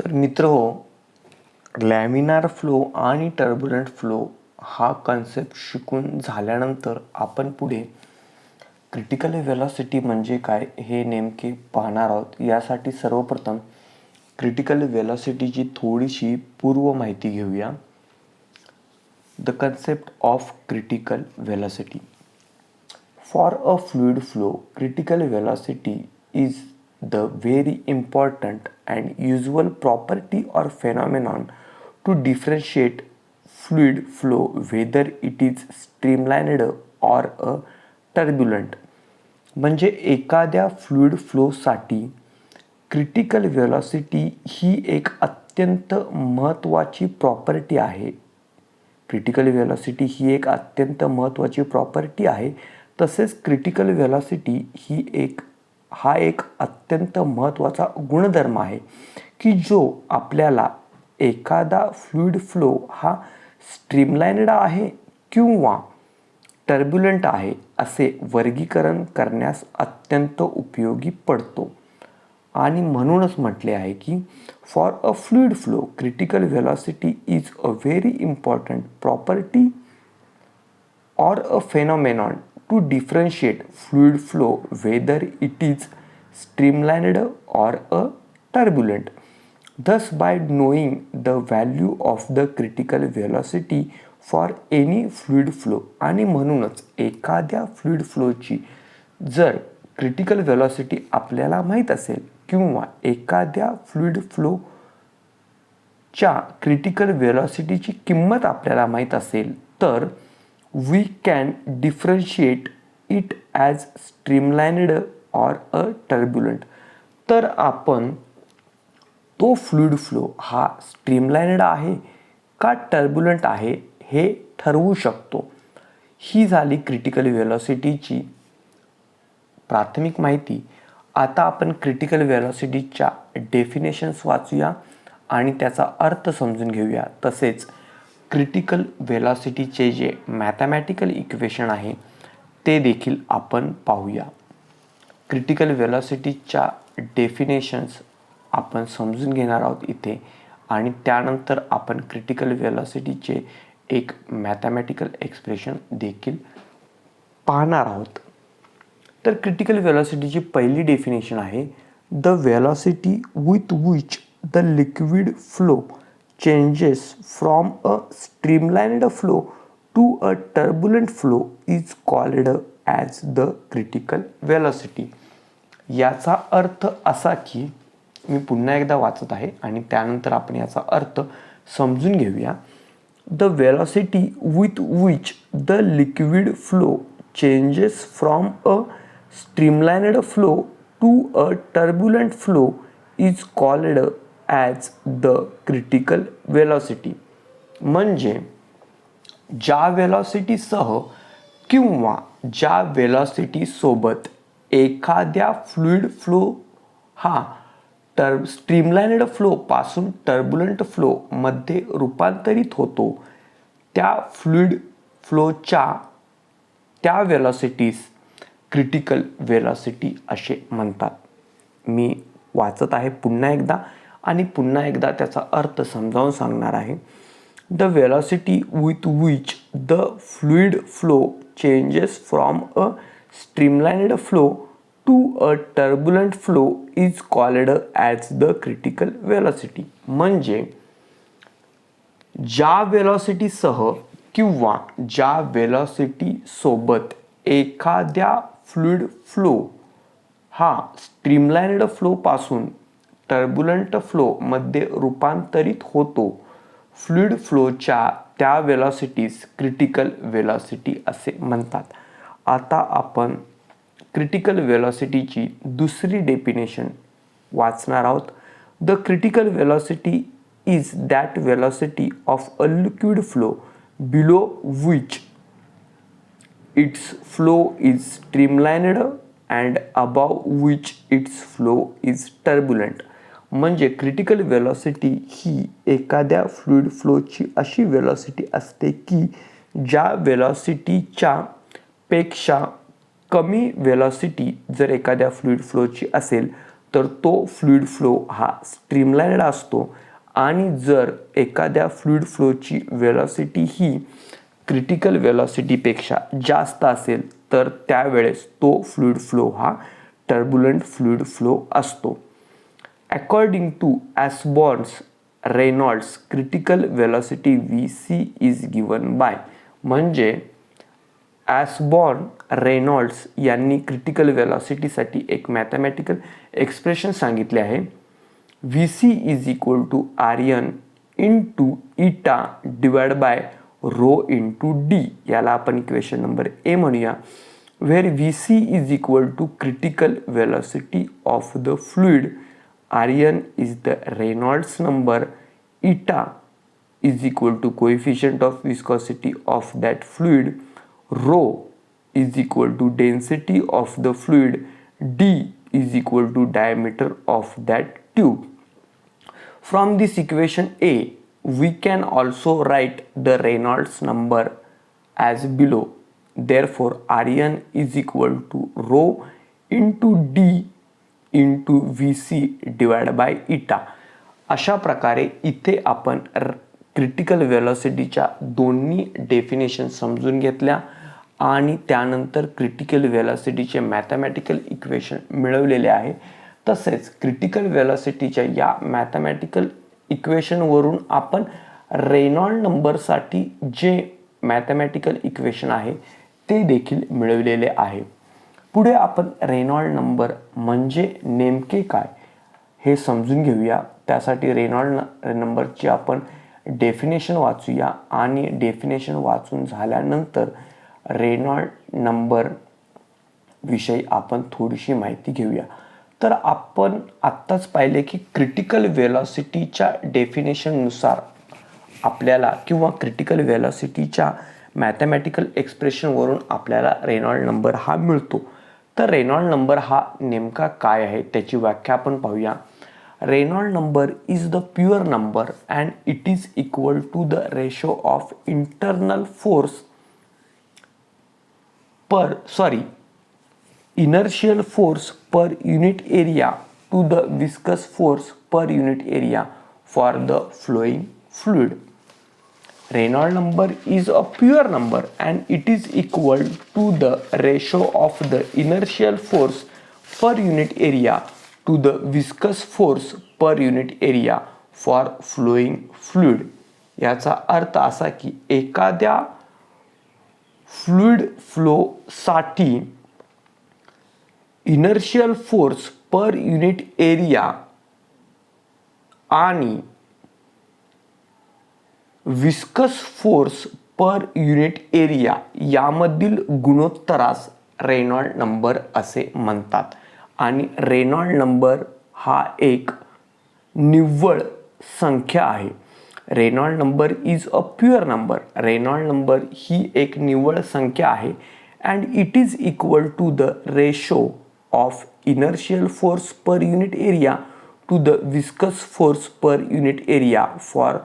तर मित्रहो, laminar flow आणि टर्ब्युलंट फ्लो हा कन्सेप्ट शिकून झाल्यानंतर आपण पुढे क्रिटिकल वेलॉसिटी म्हणजे काय हे नेमके पाहणार आहोत. यासाठी सर्वप्रथम क्रिटिकल वेलॉसिटीची थोडीशी पूर्व माहिती घेऊया. The concept of critical velocity. For a fluid flow, critical velocity is the very important and usual property or phenomenon to differentiate fluid flow whether it is streamlined or a turbulent. म्हणजे एखाद्या fluid फ्लोसाठी critical velocity ही एक अत्यंत महत्त्वाची property आहे. Critical velocity ही एक अत्यंत महत्त्वाची property आहे. तसेच क्रिटिकल वेलॉसिटी हा एक अत्यंत महत्त्वाचा गुणधर्म आहे की जो आपल्याला एखादा फ्लुइड फ्लो हा स्ट्रीमलाइन्ड आहे किंवा टर्ब्युलंट आहे असे वर्गीकरण करण्यास अत्यंत उपयोगी पडतो. आणि म्हणूनच म्हटले आहे की for a fluid flow critical velocity is a very important property or a phenomenon to differentiate fluid flow whether it is streamlined or a turbulent. Thus, by knowing the value of the critical velocity for any fluid flow आणि म्हणूनच एखाद्या fluid फ्लोची जर critical velocity आपल्याला माहीत असेल किंवा एखाद्या fluid फ्लोच्या critical वेलॉसिटीची किंमत आपल्याला माहीत असेल तर we can differentiate it as streamlined or a turbulent. तर आपण तो फ्लुइड फ्लो हा स्ट्रीमलाइन्ड आहे का टर्ब्युलंट आहे हे ठरवू शकतो. ही झाली क्रिटिकल वेलॉसिटीची प्राथमिक माहिती. आता आपण क्रिटिकल वेलॉसिटीच्या डेफिनेशन्स वाचूया आणि त्याचा अर्थ समजून घेऊया. तसेच क्रिटिकल वेलॉसिटीचे जे मॅथमॅटिकल इक्वेशन आहे ते देखील आपण पाहूया. क्रिटिकल वेलॉसिटीच्या डेफिनेशन्स आपण समजून घेणार आहोत इथे आणि त्यानंतर आपण क्रिटिकल वेलॉसिटीचे एक मॅथमॅटिकल एक्सप्रेशन देखील पाहणार आहोत. तर क्रिटिकल वेलॉसिटीची पहिली डेफिनेशन आहे the velocity with which the liquid flow changes from a streamlined flow to a turbulent flow is called as the critical velocity. याचा अर्थ असा की मी पुन्हा एकदा वाचत आहे आणि त्यानंतर आपण याचा अर्थ समजून घेऊया. The velocity with which the liquid flow changes from a streamlined flow to a turbulent flow is called as the critical velocity. म्हणजे ज्या वेलॉसिटीसह किंवा ज्या वेलॉसिटीसोबत एखाद्या फ्लुइड फ्लो हा स्ट्रीमलाइन्ड फ्लोपासून टर्ब्युलंट फ्लोमध्ये रूपांतरित होतो त्या फ्लुइड फ्लोच्या त्या वेलॉसिटीस क्रिटिकल वेलॉसिटी असे म्हणतात. मी वाचत आहे पुन्हा एकदा आणि पुन्हा एकदा त्याचा अर्थ समजावून सांगणार आहे. The velocity with which the fluid flow changes from a streamlined flow to a turbulent flow is called as the critical velocity. म्हणजे ज्या वेलॉसिटीसह किंवा ज्या वेलॉसिटी सोबत एखाद्या फ्लुइड फ्लो हा स्ट्रीमलाइन्ड फ्लोपासून टर्ब्युलंट फ्लोमध्ये रूपांतरित होतो फ्लुइड फ्लोच्या त्या वेलॉसिटीज क्रिटिकल वेलॉसिटी असे म्हणतात. आता आपण क्रिटिकल वेलॉसिटीची दुसरी डेफिनेशन वाचणार आहोत. The critical velocity is that velocity of a liquid flow below which its flow is streamlined and above which its flow is turbulent. म्हणजे क्रिटिकल वेलॉसिटी ही एखाद्या फ्लुइड फ्लोची अशी वेलॉसिटी असते की ज्या वेलॉसिटीच्या पेक्षा कमी वेलॉसिटी जर एखाद्या फ्लुइड फ्लोची असेल तर तो फ्लुइड फ्लो हा स्ट्रीमलाइनड असतो आणि जर एखाद्या फ्लुइड फ्लोची वेलॉसिटी ही क्रिटिकल वेलॉसिटीपेक्षा जास्त असेल तर त्यावेळेस तो फ्लुइड फ्लो हा टर्बुलंट फ्लुइड फ्लो असतो. According to Osborne's Reynolds critical velocity VC is given by, म्हणजे ॲस्बॉर्न रेनॉल्ड्स यांनी क्रिटिकल वेलॉसिटीसाठी एक मॅथमॅटिकल एक्सप्रेशन सांगितले आहे. VC is equal to RN into eta divide by rho into D. याला आपण equation number A म्हणूया. Where VC is equal to critical velocity of the fluid, RN is the Reynolds number, eta is equal to coefficient of viscosity of that fluid, rho is equal to density of the fluid, d is equal to diameter of that tube. From this equation A, we can also write the Reynolds number as below. Therefore, RN is equal to rho into d into VC divide by इटा. अशा प्रकारे इथे आपण critical वेलॉसिटीच्या दोन्ही definition समजून घेतल्या आणि त्यानंतर क्रिटिकल वेलॉसिटीचे मॅथमॅटिकल इक्वेशन मिळवलेले आहे. तसेच क्रिटिकल वेलॉसिटीच्या या मॅथमॅटिकल इक्वेशनवरून आपण रेनॉल्ड नंबरसाठी जे मॅथमॅटिकल इक्वेशन आहे ते देखील मिळवलेले आहे. पुढे आपण रेनॉल्ड नंबर म्हणजे नेमके काय हे समजून घेऊया. त्यासाठी रेनॉल्ड नंबरची आपण डेफिनेशन वाचूया आणि डेफिनेशन वाचून झाल्यानंतर रेनॉल्ड नंबर विषयी आपण थोडीशी माहिती घेऊया. तर आपण आत्ताच पाहिले की क्रिटिकल वेलॉसिटीच्या डेफिनेशननुसार आपल्याला किंवा क्रिटिकल वेलॉसिटीच्या मॅथमॅटिकल एक्सप्रेशनवरून आपल्याला रेनॉल्ड नंबर हा मिळतो. तर रेनॉल्ड नंबर हा नेमका काय आहे त्याची व्याख्या आपण पाहूया. Reynold number is the pure number and it is equal to the ratio of internal force inertial force per unit area to the viscous force per unit area for the flowing fluid. Reynolds number is a pure number and it is equal to the ratio of the inertial force per unit area to the viscous force per unit area for flowing fluid. याचा अर्थ असा की एखाद्या fluid flow साठी inertial force per unit area आणि viscous force per unit area यामधील गुणोत्तरास Reynold number असे म्हणतात. आणि रेनॉल्ड नंबर हा एक निव्वळ संख्या आहे. Reynold number is a pure number. Reynold number ही एक निव्वळ संख्या आहे and it is equal to the ratio of inertial force per unit area to the viscous force per unit area for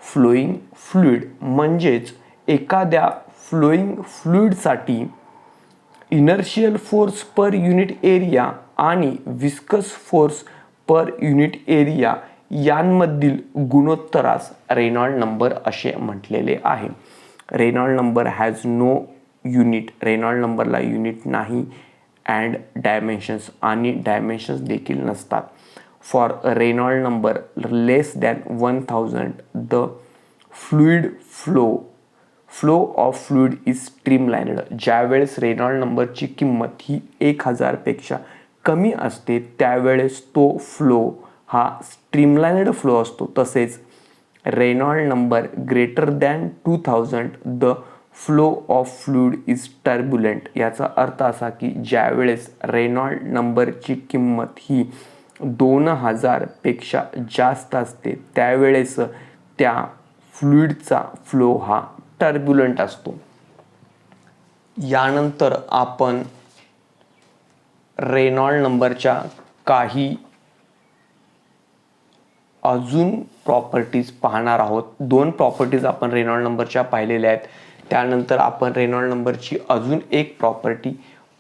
flowing fluid. म्हणजेच एखाद्या flowing फ्लुइडसाठी inertial force per unit area आणि viscous force per unit area यांमधील गुणोत्तरास Reynold number असे म्हटलेले आहे. Reynold number has no unit. Reynold नंबरला युनिट नाही अँड डायमेन्शन्स आणि डायमेन्शन्स देखील नसतात. For Reynold number less than 1000 the fluid flow of fluid is streamlined. ज्यावेळेस रेनॉल्ड नंबरची किंमत ही 1000 पेक्षा कमी असते त्यावेळेस तो फ्लो हा स्ट्रीमलाइनड फ्लो असतो. तसेच Reynold number greater than 2000 the flow of fluid is turbulent. याचा अर्थ असा की ज्यावेळेस रेनॉल्ड नंबरची किंमत ही 2000 पेक्षा जास्त असते त्यावेळेस त्या फ्लुइडचा फ्लो हा टर्ब्युलंट असतो. यानंतर आपण रेनॉल्ड नंबरच्या काही अजून प्रॉपर्टीज पाहणार आहोत. 2 प्रॉपर्टीज आपण रेनॉल्ड नंबरच्या पाहिलेल्या आहेत. त्यानंतर आपण रेनॉल्ड नंबरची अजून एक प्रॉपर्टी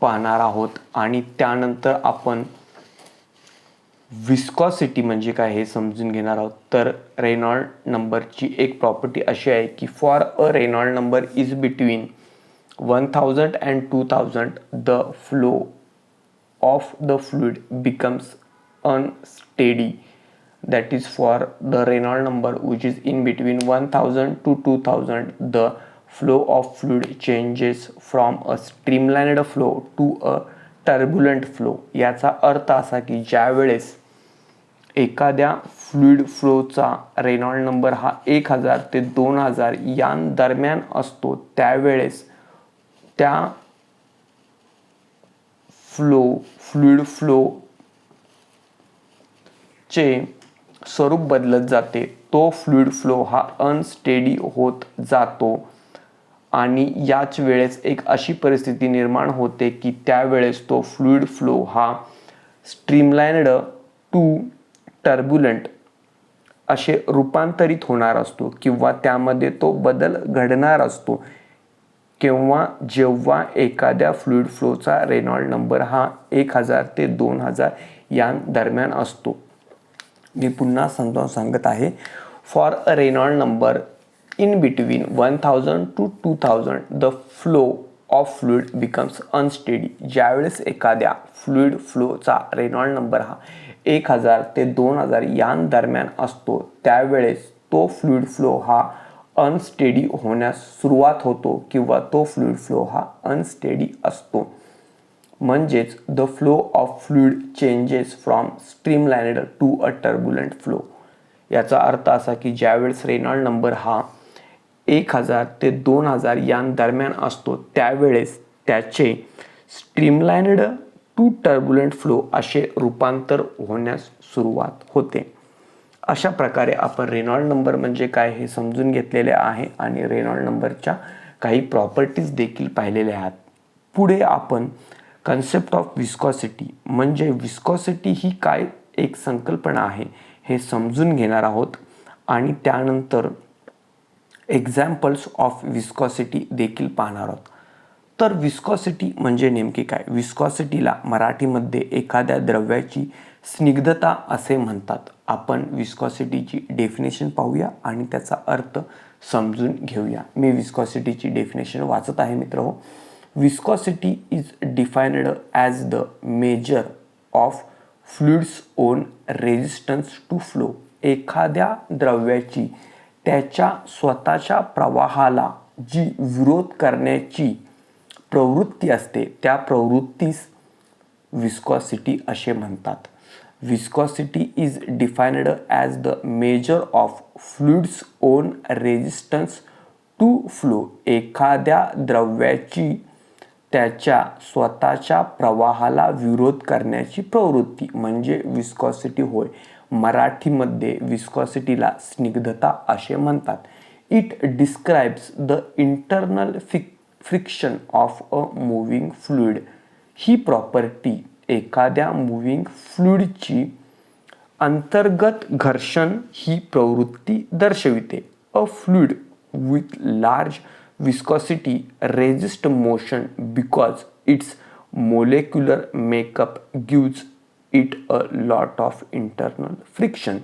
पाहणार आहोत आणि त्यानंतर आपण विस्कॉसिटी म्हणजे काय हे समजून घेणार आहोत. तर रेनॉल्ड नंबरची एक प्रॉपर्टी अशी आहे की for a Reynold number is between 1000 and 2000 the flow of the fluid becomes unsteady. That is for the Reynolds number which is in between 1000 to 2000 the flow of fluid changes from a streamlined flow to a turbulent flow. याचा अर्थ असा की ज्या वेळेस एखाद्या fluid फ्लोचा Reynold number हा 1000 ते 2000 या दरम्यान असतो त्यावेळेस त्या फ्लुइड फ्लो चे स्वरूप बदलत जाते. तो फ्लुइड फ्लो हा अनस्टेडी होत जातो आणि याच वेळेस एक अशी परिस्थिती निर्माण होते की त्यावेळेस तो फ्लुइड फ्लो हा स्ट्रीमलाइन्ड टू टर्ब्युलंट असे रूपांतरित होणार असतो किंवा त्यामध्ये तो बदल घडणार असतो किंवा जेव्हा एखाद्या फ्लुइड फ्लोचा रेनॉल्ड नंबर हा 1000 ते 2000 या दरम्यान असतो. मी पुन्हा समजावून सांगत आहे. For a Reynold number in between 1000 to 2000 the flow of fluid becomes unsteady. ज्यावेळेस एखाद्या फ्लुइड फ्लोचा रेनॉल्ड नंबर हा 1000 ते 2000 या दरम्यान असतो त्यावेळेस तो फ्लुइड फ्लो हा अनस्टेडी होण्यास सुरुवात होतो किंवा तो फ्लुइड फ्लो हा अनस्टेडी असतो. म्हणजेच the flow of fluid changes from streamlined to a turbulent flow. याचा अर्थ असा की ज्यावेळेस रेनॉल्ड नंबर हा 1000 ते 2000 या दरम्यान असतो त्यावेळेस त्याचे स्ट्रीमलाइन्ड टू टर्ब्युलंट फ्लो असे रूपांतर होण्यास सुरुवात होते. अशा प्रकारे आपण रेनॉल्ड नंबर म्हणजे काय हे समजून घेतलेले आहे आणि रेनॉल्ड नंबरच्या काही प्रॉपर्टीज देखील पाहिलेल्या आहेत. पुढे आपण कन्सेप्ट ऑफ विस्कॉसिटी म्हणजे विस्कॉसिटी ही काय एक संकल्पना आहे हे समजून घेणार आहोत आणि त्यानंतर एक्झाम्पल्स ऑफ विस्कॉसिटी देखील पाहणार आहोत. तर विस्कॉसिटी म्हणजे नेमकी काय? विस्कॉसिटीला मराठीमध्ये एखाद्या द्रव्याची स्निग्धता असे म्हणतात. आपण विस्कॉसिटीची डेफिनेशन पाहूया आणि त्याचा अर्थ समजून घेऊया. मी विस्कॉसिटीची डेफिनेशन वाचत आहे मित्रहो. Viscosity is defined as the measure of fluid's own resistance to flow. एखाद्या द्रव्याची त्याच्या स्वतःच्या प्रवाहाला जी विरोध करण्याची प्रवृत्ती असते त्या प्रवृत्तीस विस्कॉसिटी असे म्हणतात. Viscosity is defined as the measure of fluid's own resistance to flow. एखाद्या द्रव्याची त्याच्या स्वतःच्या प्रवाहाला विरोध करण्याची प्रवृत्ती म्हणजे विस्कॉसिटी होय. मराठीमध्ये विस्कॉसिटीला स्निग्धता असे म्हणतात. It describes the internal friction of a moving fluid. He property एखाद्या मूव्हिंग फ्लुइडची अंतर्गत घर्षण ही प्रवृत्ती दर्शविते. अ fluid with large viscosity resist motion because its molecular makeup gives it a lot of internal friction.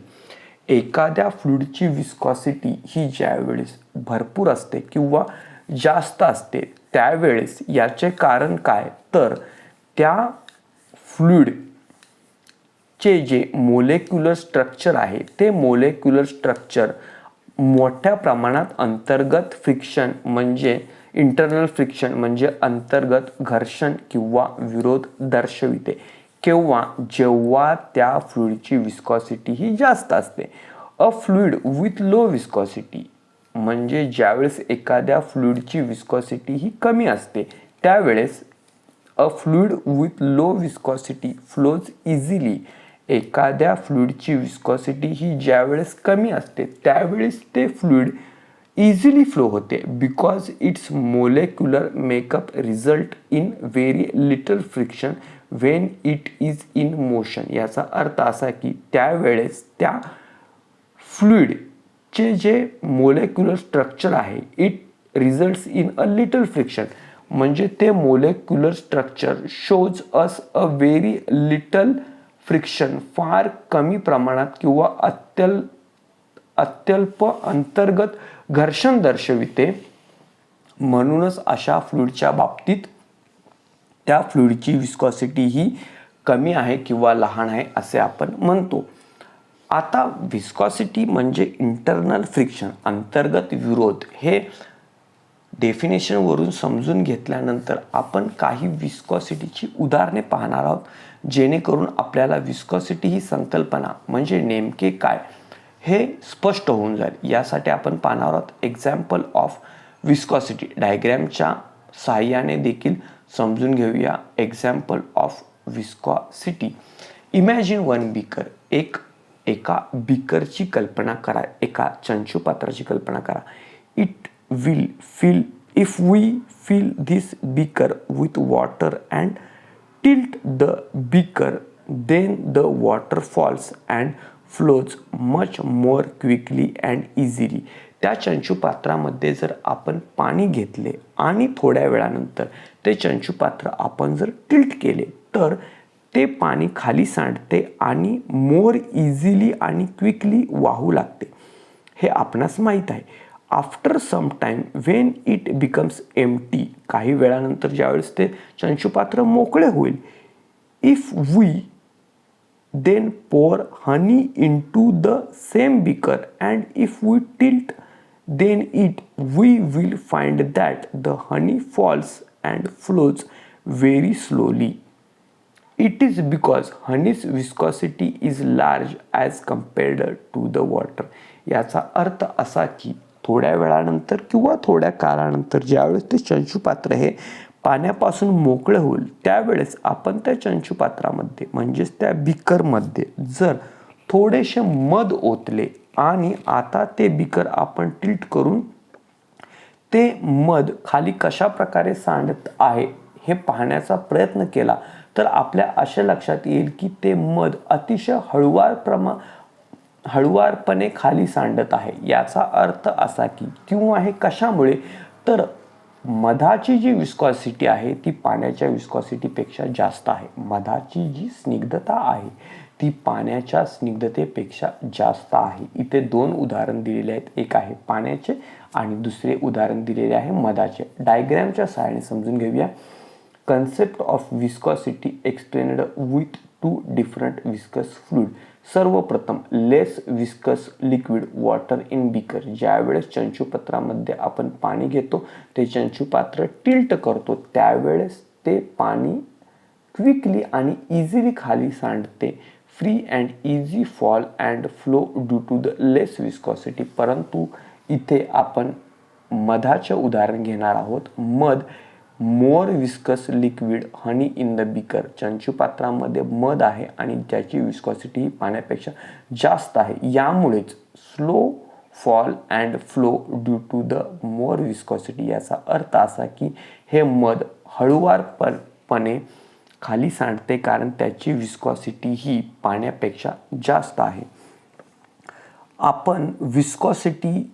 एखाद्या फ्लुइडची विस्कॉसिटी ही ज्यावेळेस भरपूर असते किंवा जास्त असते त्यावेळेस याचे कारण काय तर त्या फ्लुइड चे जे मोलेक्युलर स्ट्रक्चर आहे ते मोलेक्युलर स्ट्रक्चर मोठ्या प्रमाणात अंतर्गत फ्रिक्शन म्हणजे इंटरनल फ्रिक्शन म्हणजे अंतर्गत घर्षण किंवा विरोध दर्शविते किंवा जेव्हा त्या फ्लुइडची विस्कॉसिटी ही जास्त असते. A fluid with low viscosity म्हणजे ज्यावेळेस एखाद्या फ्लुइडची विस्कॉसिटी ही कमी असते त्यावेळेस a fluid with low viscosity flows easily. एखाद्या फ्लुइडची विस्कॉसिटी ही ज्यावेळेस कमी असते त्यावेळेस ते फ्लुइड इझिली फ्लो होते because its molecular makeup result in very little friction when it is in motion. याचा अर्थ असा की त्यावेळेस त्या फ्लुइडचे जे मोलेक्युलर स्ट्रक्चर आहे it results in a little friction म्हणजे ते molecular structure shows us a very little friction फार कमी प्रमाणात किंवा अत्यल्प अंतर्गत घर्षण दर्शविते. म्हणूनच अशा फ्लुइडच्या बाबतीत त्या फ्लुइडची विस्कॉसिटी ही कमी आहे किंवा लहान आहे असे आपण म्हणतो. आता विस्कॉसिटी म्हणजे इंटरनल फ्रिक्शन, अंतर्गत विरोध. हे डेफिनेशनवरून समजून घेतल्यानंतर आपण काही विस्कॉसिटीची उदाहरणे पाहणार आहोत, जेणेकरून आपल्याला विस्कॉसिटी ही संकल्पना म्हणजे नेमके काय हे स्पष्ट होऊन जाईल. यासाठी आपण पाहणार आहोत एक्झाम्पल ऑफ विस्कॉसिटी. डायग्रॅमच्या सहाय्याने देखील समजून घेऊया example of viscosity. Imagine one beaker. एका बीकरची कल्पना करा, एका चंचुपात्राची कल्पना करा. It will fill if we fill this beaker with water and tilt the beaker, then the water falls and flows much more quickly and easily. त्या चंचुपात्रामध्ये जर आपण पाणी घेतले आणि थोड्या वेळानंतर ते चंचुपात्र आपण जर टिल्ट केले तर ते पाणी खाली सांडते आणि मोर इझिली आणि क्विकली वाहू लागते. हे आपणास माहीत आहे. After some time when it becomes empty, काही वेळानंतर ज्यावेळेस ते चंचुपात्र मोकळे होईल, if we then pour honey into the same beaker and if we tilt then it, we will find that the honey falls and flows very slowly. It is because honey's viscosity is large as compared to the water. याचा अर्थ असा की थोड्या वेळानंतर किंवा थोड्या काळानंतर ज्यावेळेस ते चंचुपात्र हे पाण्यापासून मोकळे होईल त्यावेळेस आपण त्या चंचुपात्रामध्ये म्हणजेच त्या बीकरमध्ये जर थोडेसे मध ओतले आणि आता ते बीकर आपण टिल्ट करून ते मध खाली कशा प्रकारे सांडत आहे हे पाहण्याचा प्रयत्न केला तर आपल्या अशा लक्षात येईल की ते मध अतिशय हळुवारपणे खाली सांडत आहे. याचा अर्थ असा की किंवा हे कशामुळे तर मधाची जी विस्कॉसिटी आहे ती पाण्याच्या विस्कॉसिटीपेक्षा जास्त आहे. मधाची जी स्निग्धता आहे ती पाण्याच्या स्निग्धतेपेक्षा जास्त आहे. इथे दोन उदाहरण दिलेले आहेत, एक आहे पाण्याचे आणि दुसरे उदाहरण दिलेले आहे मधाचे. डायग्रॅमच्या सहाय्याने समजून घेऊया. Concept of viscosity explained with two different viscous fluid. सर्वप्रथम less viscous liquid water in beaker. ज्यावेळेस चंचुपात्रामध्ये आपण पाणी घेतो ते चंचुपात्र टिल्ट करतो त्यावेळेस ते पाणी क्विकली आणि इझिली खाली सांडते. Free and easy fall and flow due to the less viscosity. परंतु इथे आपण मधाचे उदाहरण घेणार आहोत. मध more viscous liquid honey in the beaker. चंचुपात्रामध्ये मध आहे आणि त्याची विस्कॉसिटी ही पाण्यापेक्षा जास्त आहे. यामुळेच slow fall and flow due to the more viscosity. याचा अर्थ असा की हे मध हळुवारपणे खाली सांडते कारण त्याची विस्कॉसिटी ही पाण्यापेक्षा जास्त आहे. आपण विस्कॉसिटी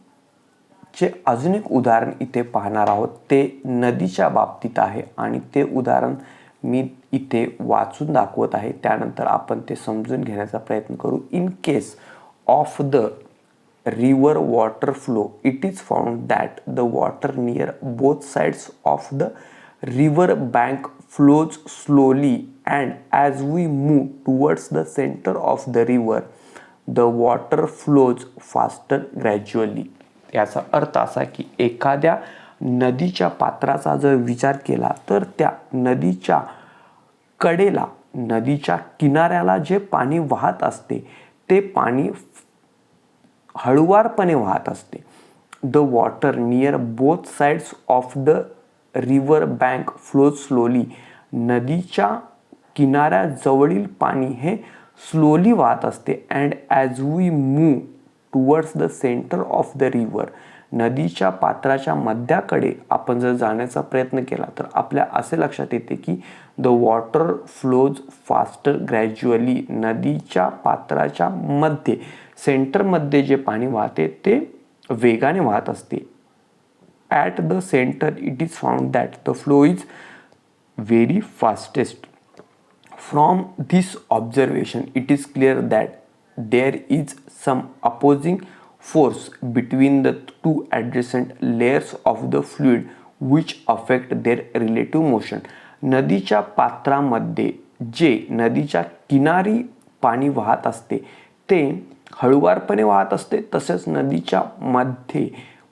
चे अजून एक उदाहरण इथे पाहणार आहोत. ते नदीच्या बाबतीत आहे आणि ते उदाहरण मी इथे वाचून दाखवत आहे. त्यानंतर आपण ते समजून घेण्याचा प्रयत्न करू. In case of the river water flow it is found that the water near both sides of the river bank flows slowly and as we move towards the centre of the river the water flows faster gradually. याचा अर्थ असा की एखाद्या नदीच्या पात्राचा जर विचार केला तर त्या नदीच्या कडेला, नदीच्या किनाऱ्याला जे पाणी वाहत असते ते पाणी हळुवारपणे वाहत असते. The water near both sides of the river bank flows slowly. नदीच्या किनाऱ्याजवळील पाणी हे स्लोली वाहत असते. And as we move towards the centre of the river. नदीच्या पात्राच्या मध्याकडे आपण जर जाण्याचा प्रयत्न केला तर आपल्या असे लक्षात येते की the water flows faster gradually. नदीच्या पात्राच्या मध्ये सेंटरमध्ये जे पाणी वाहते ते वेगाने वाहत असते. At the centre it is found that the flow is very fastest. From this observation, it is clear that there is some opposing force between the two adjacent layers of the fluid which affect their relative motion. नदीच्या पात्रामध्ये जे नदीच्या किनारी पाणी वाहत असते ते हळुवारपणे वाहत असते, तसेच नदीच्या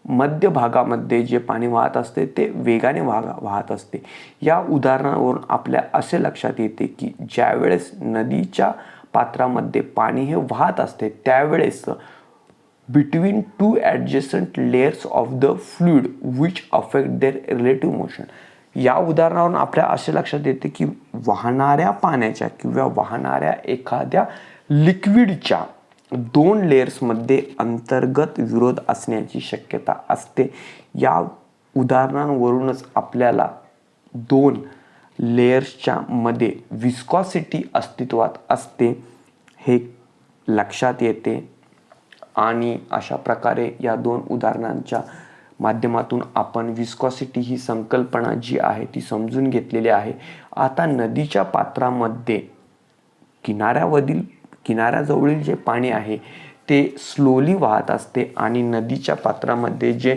मध्य भागामध्ये जे पाणी वाहत असते ते वेगाने वाहत असते. या उदाहरणावरून आपल्या असे लक्षात येते की ज्यावेळेस नदीच्या पात्रामध्ये पाणी हे वाहत असते त्यावेळेस between two adjacent layers of the fluid which affect their relative motion. या उदाहरणावरून आपल्या असे लक्षात येते की वाहणाऱ्या पाण्याच्या किंवा वाहणाऱ्या एखाद्या लिक्विडच्या दोन लेयर्समध्ये अंतर्गत विरोध असण्याची शक्यता असते. या उदाहरणांवरूनच आपल्याला दोन लेयर्सच्या मध्ये विस्कॉसिटी अस्तित्वात असते हे लक्षात येते. आणि अशा प्रकारे या दोन उदाहरणांच्या माध्यमातून आपण विस्कॉसिटी ही संकल्पना जी आहे ती समजून घेतलेली आहे. आता नदीच्या पात्रामध्ये किनाऱ्याजवळील जे पाणी आहे ते स्लोली वाहत असते आणि नदीच्या पात्रामध्ये जे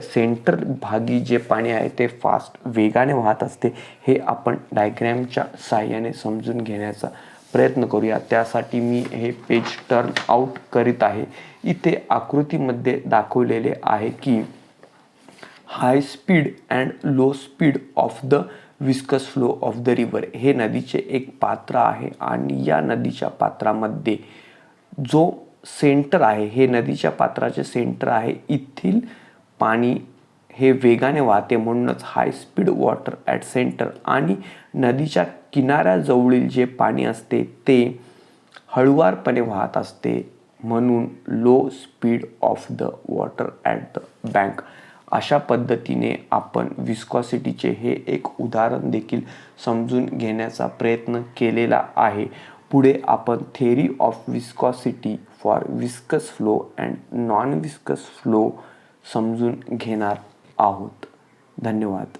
सेंटर भागी जे पाणी आहे ते फास्ट वेगाने वाहत असते. हे आपण डायग्रॅमच्या साहाय्याने समजून घेण्याचा प्रयत्न करूया. त्यासाठी मी हे पेज टर्न आउट करीत आहे. इथे आकृतीमध्ये दाखवलेले आहे की high speed and low speed of the viscous flow of the river हे नदीचे एक पात्र आहे आणि या नदीच्या पात्रामध्ये जो सेंटर आहे हे नदीच्या पात्राचे सेंटर आहे. इथील पाणी हे वेगाने वाहते म्हणूनच high speed water at centre आणि नदीच्या किनाऱ्याजवळील जे पाणी असते ते हळुवारपणे वाहत असते म्हणून low speed of the water at the bank. अशा पद्धतीने आपण विस्कॉसिटीचे हे एक उदाहरण देखील समजून घेण्याचा प्रयत्न केलेला आहे. पुढे आपण theory of viscosity for viscous flow and non viscous flow समजून घेणार आहोत. धन्यवाद.